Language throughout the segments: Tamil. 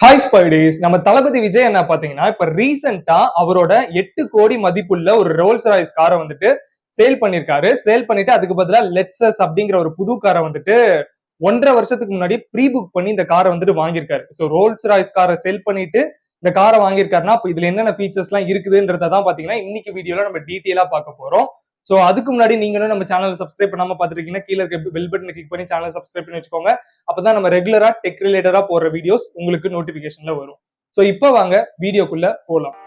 ஹாய் ஸ்பைடேஸ். நம்ம தளபதி விஜய் என்ன பாத்தீங்கன்னா இப்ப ரீசெண்டா அவரோட 8 கோடி மதிப்புள்ள ஒரு ரோல்ஸ் ராய்ஸ் காரை வந்துட்டு சேல் பண்ணிருக்காரு. சேல் பண்ணிட்டு அதுக்கு பதிலா லெக்ஸஸ் அப்படிங்கிற ஒரு புது காரை வந்துட்டு 1.5 வருஷத்துக்கு முன்னாடி ப்ரீ புக் பண்ணி இந்த காரை வந்துட்டு வாங்கியிருக்காரு. ஸோ ரோல்ஸ் ராய்ஸ் காரை சேல் பண்ணிட்டு இந்த காரை வாங்கியிருக்காருன்னா அப்ப இதுல என்னென்ன ஃபீச்சர்ஸ் எல்லாம் இருக்குதுன்றதான் பாத்தீங்கன்னா இன்னைக்கு வீடியோல நம்ம டீட்டெயிலா பார்க்க போறோம். சோ அதுக்கு முன்னாடி நீங்களும் நம்ம சேனலை சப்ஸ்கிரைப் பண்ணாம பாத்துருக்கீங்கன்னா கீழே இருக்க பெல் பட்டனை கிளிக் பண்ணி சேனலை சப்ஸ்கிரைப் பண்ணி வச்சுக்கோங்க. அப்பதான் நம்ம ரெகுலரா டெக் ரிலேட்டடா போடுற வீடியோஸ் உங்களுக்கு நோட்டிபிகேஷன்ல வரும். சோ இப்போ வாங்க வீடியோக்குள்ள போலாம்.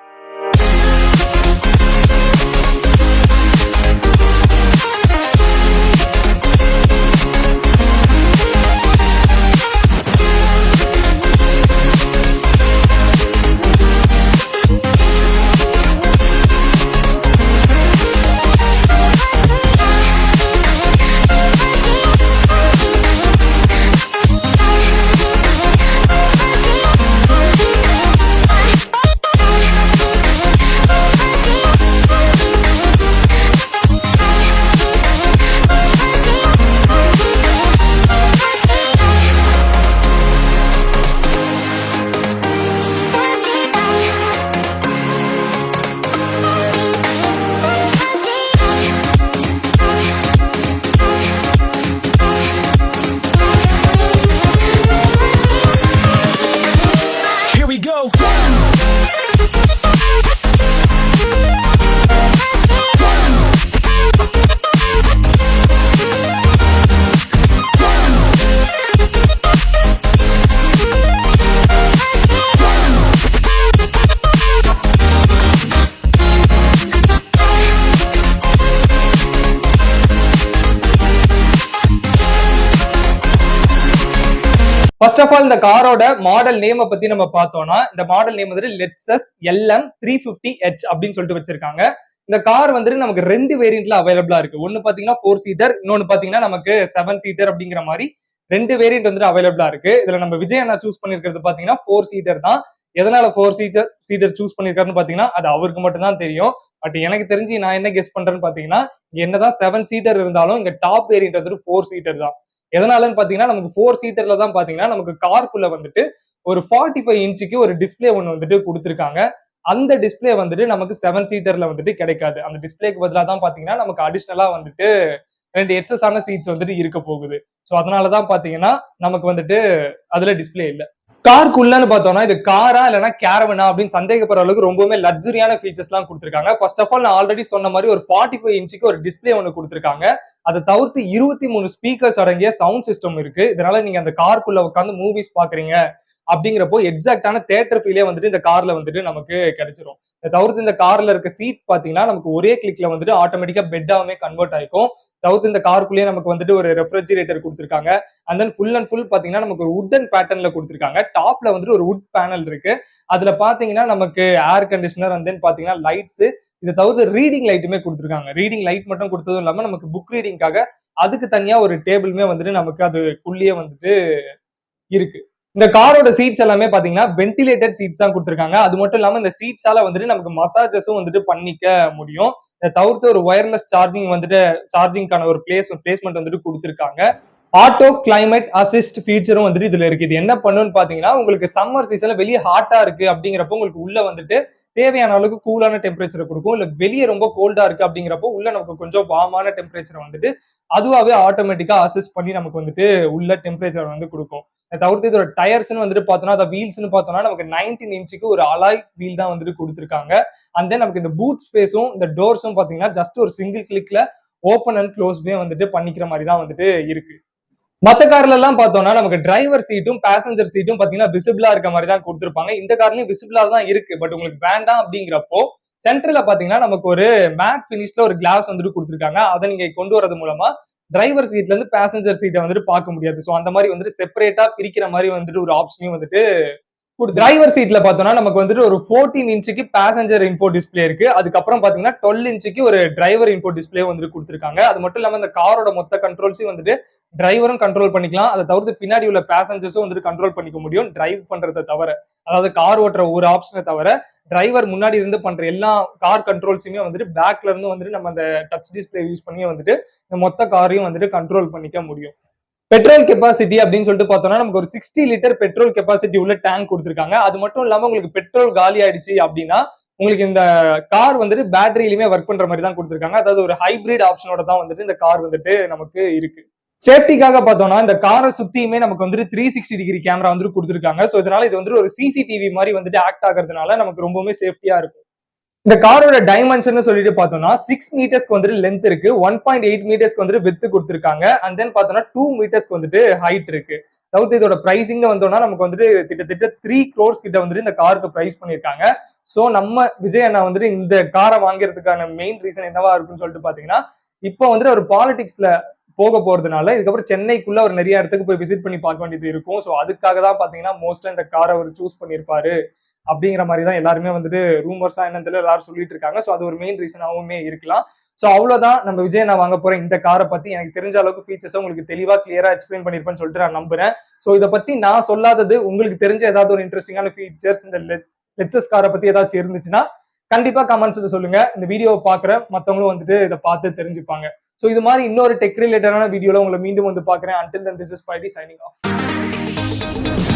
ஃபர்ஸ்ட் ஆஃப் ஆல் இந்த காரோட மாடல் நேமை பத்தி நம்ம பார்த்தோம்னா இந்த மாடல் நேம் வந்து லெக்ஸஸ் LM350H அப்படின்னு சொல்லிட்டு வச்சிருக்காங்க. இந்த கார் வந்துட்டு நமக்கு 2 வேரியன்ட்ல அவைலபிளா இருக்கு. ஒன்னு பாத்தீங்கன்னா 4 சீட்டர், இன்னொன்னு பாத்தீங்கன்னா நமக்கு 7 சீட்டர் அப்படிங்கிற மாதிரி 2 வேரியன்ட் வந்துட்டு அவைலபிளா இருக்கு. இதுல நம்ம விஜய் அண்ணா சூஸ் பண்ணிருக்கிறது பாத்தீங்கன்னா 4 சீட்டர் தான். எதனால 4 சீட்டர் சூஸ் பண்ணிருக்காருன்னு பாத்தீங்கன்னா அது அவருக்கு மட்டும் தான் தெரியும். பட் எனக்கு தெரிஞ்சு நான் என்ன கெஸ் பண்றேன்னு பாத்தீங்கன்னா என்னதான் 7 சீட்டர் இருந்தாலும் இங்க டாப் வேரியன்ட் வந்துட்டு 4 சீட்டர் தான். எதனாலன்னு பாத்தீங்கன்னா நமக்கு 4 சீட்டர்ல தான் பாத்தீங்கன்னா நமக்கு காருக்குள்ள வந்துட்டு ஒரு 45 இன்ச்சுக்கு ஒரு டிஸ்பிளே ஒன்னு வந்துட்டு கொடுத்துருக்காங்க. அந்த டிஸ்பிளே வந்துட்டு நமக்கு 7 சீட்டர்ல வந்துட்டு கிடைக்காது. அந்த டிஸ்பிளேக்கு பதிலா தான் பாத்தீங்கன்னா நமக்கு அடிஷனலா வந்துட்டு 2 எக்ஸஸான சீட்ஸ் வந்துட்டு இருக்க போகுது. சோ அதனாலதான் பாத்தீங்கன்னா நமக்கு வந்துட்டு அதுல டிஸ்பிளே இல்ல. காருக்குள்ளன்னு பார்த்தோம்னா இது காரா இல்லைன்னா கேரவனா அப்படின்னு சந்தேகப்படுற அளவுக்கு ரொம்பவுமே லக்ஸரியான ஃபீச்சர்ஸ் எல்லாம் கொடுத்துருக்காங்க. ஃபர்ஸ்ட் ஆஃப் ஆல் நான் ஆல்ரெடி சொன்ன மாதிரி ஒரு 45 இன்ச்சுக்கு ஒரு டிஸ்பிளே ஒன்று கொடுத்துருக்காங்க. அதை தவிர்த்து 23 ஸ்பீக்கர்ஸ் அடங்கிய சவுண்ட் சிஸ்டம் இருக்கு. இதனால நீங்க அந்த காருக்குள்ள உட்காந்து மூவிஸ் பாக்குறீங்க அப்படிங்கிறப்போ எக்ஸாக்டான தியேட்டர் ஃபீலே வந்துட்டு இந்த கார்ல வந்துட்டு நமக்கு கிடைச்சிரும். இதை தவிர்த்து இந்த கார்ல இருக்க சீட் பாத்தீங்கன்னா நமக்கு ஒரே கிளிக்ல வந்துட்டு ஆட்டோமேட்டிக்கா பெட்டாவே கன்வெர்ட் ஆயிக்கும். தவிர்த்து இந்த காருக்குள்ளேயே நமக்கு வந்துட்டு ஒரு ரெஃப்ரிஜிரேட்டர் கொடுத்துருக்காங்க. And then full and full பாத்தீங்கன்னா நமக்கு ஒரு வுட்டன் பேட்டர்ன்ல கொடுத்துருக்காங்க. டாப்ல வந்துட்டு ஒரு வுட் பேனல் இருக்கு. அதுல பாத்தீங்கன்னா நமக்கு ஏர் கண்டிஷனர் அண்ட் தென் பாத்தீங்கன்னா லைட்ஸ், இதை தவிர்த்து ரீடிங் லைட்டுமே கொடுத்துருக்காங்க. ரீடிங் லைட் மட்டும் கொடுத்ததும் இல்லாம நமக்கு புக் ரீடிங்காக அதுக்கு தனியா ஒரு டேபிளுமே வந்துட்டு நமக்கு அதுக்குள்ளேயே வந்துட்டு இருக்கு. இந்த காரோட சீட்ஸ் எல்லாமே பாத்தீங்கன்னா வென்டிலேட்டட் சீட்ஸ் தான் கொடுத்துருக்காங்க. அது மட்டும் இல்லாம இந்த சீட்ஸால வந்துட்டு நமக்கு மசாஜஸும் வந்துட்டு பண்ணிக்க முடியும். இதை தவிர்த்து ஒரு ஒயர்லெஸ் சார்ஜிங் வந்துட்டு சார்ஜிங்கான ஒரு பிளேஸ்மெண்ட் வந்துட்டு கொடுத்துருக்காங்க. ஆட்டோ கிளைமேட் அசிஸ்ட் ஃபீச்சரும் வந்துட்டு இதுல இருக்கு. இது என்ன பண்ணுன்னு பாத்தீங்கன்னா உங்களுக்கு சம்மர் சீசன்ல வெளியே ஹாட்டா இருக்கு அப்படிங்கிறப்போ உங்களுக்கு உள்ள வந்துட்டு தேவையான அளவுக்கு கூலான டெம்பரேச்சர் கொடுக்கும். இல்ல வெளியே ரொம்ப கோல்டா இருக்கு அப்படிங்கிறப்போ உள்ள நமக்கு கொஞ்சம் வார்மான டெம்பரேச்சர் வந்துட்டு அதுவாவே ஆட்டோமேட்டிக்கா அசிஸ்ட் பண்ணி நமக்கு வந்துட்டு உள்ள டெம்பரேச்சர் வந்து கொடுக்கும். தவிர்த்து இதோட டயர்ஸ்ன்னு வந்துட்டு பார்த்தோம்னா அந்த வீல்ஸ்ன்னு பார்த்தோம்னா நமக்கு 19 இன்ச்சுக்கு ஒரு அலாய் வீல் தான் வந்துட்டு கொடுத்துருக்காங்க. அண்ட் தென் நமக்கு இந்த பூட் ஸ்பேஸும் இந்த டோர்ஸும் பாத்தீங்கன்னா ஜஸ்ட் ஒரு சிங்கிள் கிளிக்ல ஓப்பன் அண்ட் க்ளோஸ்மே வந்துட்டு பண்ணிக்கிற மாதிரி தான் வந்துட்டு இருக்கு. மத்த கார்ல எல்லாம் பார்த்தோம்னா நமக்கு டிரைவர் சீட்டும் பேசஞ்சர் சீட்டும் பாத்தீங்கன்னா விசிபிளா இருக்க மாதிரி தான் கொடுத்துருப்பாங்க. இந்த கார்லயும் விசிபிளா தான் இருக்கு. பட் உங்களுக்கு வேண்டாம் அப்படிங்கிறப்போ சென்டர்ல பாத்தீங்கன்னா நமக்கு ஒரு மேட் பினிஷ்ல ஒரு கிளாஸ் வந்துட்டு கொடுத்துருக்காங்க. அதை நீங்க கொண்டு வரது மூலமா டிரைவர் சீட்ல இருந்து பேசஞ்சர் சீட்டை வந்துட்டு பார்க்க முடியாது. சோ அந்த மாதிரி வந்துட்டு செப்பரேட்டா பிரிக்கிற மாதிரி வந்துட்டு ஒரு ஆப்ஷனையும் வந்துட்டு டிரைவர் சீட்ல பார்த்தோம்னா நமக்கு வந்துட்டு ஒரு 14 இன்ச்சுக்கு பேசஞ்சர் இன்ஃபோ டிஸ்பிளே இருக்கு. அதுக்கப்புறம் பாத்தீங்கன்னா 12 இன்ச்சுக்கு ஒரு டிரைவர் இன்ஃபோ டிஸ்பிளே வந்துட்டு கொடுத்துருக்காங்க. அது மட்டும் இல்லாம இந்த காரோட மொத்த கண்ட்ரோல்ஸையும் வந்துட்டு டிரைவரும் கண்ட்ரோல் பண்ணிக்கலாம். அதை தவிர்த்து பின்னாடி உள்ள பேசஞ்சர்ஸும் வந்துட்டு கண்ட்ரோல் பண்ணிக்க முடியும் டிரைவ் பண்றதை தவிர. அதாவது கார் ஓட்டுற ஒரு ஆப்ஷனை தவிர டிரைவர் முன்னாடி இருந்து பண்ற எல்லா கார் கண்ட்ரோல்ஸுமே வந்துட்டு பேக்ல இருந்து வந்துட்டு நம்ம அந்த டச் டிஸ்பிளே யூஸ் பண்ணி வந்துட்டு இந்த மொத்த காரையும் வந்துட்டு கண்ட்ரோல் பண்ணிக்க முடியும். பெட்ரோல் கெப்பாசிட்டி அப்படின்னு சொல்லிட்டு பார்த்தோம்னா நமக்கு ஒரு 60 லிட்டர் பெட்ரோல் கெப்பாசிட்டி உள்ள டேங்க் கொடுத்துருக்காங்க. அது மட்டும் இல்லாம உங்களுக்கு பெட்ரோல் காலி ஆயிடுச்சு அப்படின்னா உங்களுக்கு இந்த கார் வந்துட்டு பேட்டரியிலுமே ஒர்க் பண்ற மாதிரி தான் கொடுத்துருக்காங்க. அதாவது ஒரு ஹைபிரிட் ஆப்ஷனோட தான் வந்துட்டு இந்த கார் வந்துட்டு நமக்கு இருக்கு. சேஃப்டிக்காக பார்த்தோம்னா இந்த காரை சுத்தியுமே நமக்கு வந்துட்டு 360 டிகிரி கேமரா வந்துட்டு கொடுத்துருக்காங்க. ஸோ இதனால இது வந்துட்டு ஒரு சிசிடிவி மாதிரி வந்துட்டு ஆக்ட் ஆகிறதுனால நமக்கு ரொம்பவுமே சேஃப்டியா இருக்கும். இந்த காரோட டைமென்ஷன் சொல்லிட்டு பார்த்தோம்னா 6 மீட்டர்ஸ்க்கு வந்துட்டு லென்த் இருக்கு, 1.8 மீட்டர்ஸ்க்கு வந்துட்டு வித் கொடுத்துருக்காங்க. அண்ட் தென் பார்த்தோம்னா 2 மீட்டர்ஸ்க்கு வந்துட்டு ஹைட் இருக்கு. அதாவது இதோட பிரைசிங் வந்தோம்னா நமக்கு வந்துட்டு கிட்டத்தட்ட 3 crores கிட்ட வந்துட்டு இந்த காருக்கு பிரைஸ் பண்ணிருக்காங்க. சோ நம்ம விஜய் அண்ணா வந்துட்டு இந்த காரை வாங்குறதுக்கான மெயின் ரீசன் என்னவா இருக்குன்னு சொல்லிட்டு பாத்தீங்கன்னா, இப்போ வந்துட்டு ஒரு பாலிடிக்ஸ்ல போக போறதுனால இதுக்கப்புறம் சென்னைக்குள்ள அவர் நிறைய இடத்துக்கு போய் விசிட் பண்ணி பார்க்க வேண்டியது இருக்கும். ஸோ அதுக்காக தான் பாத்தீங்கன்னா மோஸ்டா இந்த காரை அவர் சூஸ் பண்ணியிருப்பாரு அப்படிங்கிற மாதிரி தான் எல்லாருமே வந்துட்டு ரூமர்ஸா என்னன்னு தெரியல எல்லாரும் சொல்லிட்டு இருக்காங்க. ஸோ அது ஒரு மெயின் ரீசனாவுமே இருக்கலாம். ஸோ அவ்வளவுதான் நம்ம விஜய் நான் வாங்க போறேன் இந்த காரை பத்தி எனக்கு தெரிஞ்ச அளவுக்கு ஃபீச்சர்ஸ் உங்களுக்கு தெளிவா கிளியரா எக்ஸ்பிளைன் பண்ணிருப்பேன்னு சொல்லிட்டு நான் நம்புறேன். ஸோ இதை பத்தி நான் சொல்லாதது உங்களுக்கு தெரிஞ்ச ஏதாவது ஒரு இன்ட்ரெஸ்டிங்கான ஃபீச்சர்ஸ் இந்த லெக்ஸஸ் காரை பத்தி ஏதாச்சும் இருந்துச்சுன்னா கண்டிப்பா கமெண்ட்ஸ்ல சொல்லுங்க. இந்த வீடியோவை பாக்குற மத்தவங்களும் வந்துட்டு இதை பார்த்து தெரிஞ்சுப்பாங்க. ஸோ இது மாதிரி இன்னொரு டெக் ரிலேட்டடான வீடியோல உங்களை மீண்டும் வந்து பாக்குறேன். Until then, this is Spidey signing off.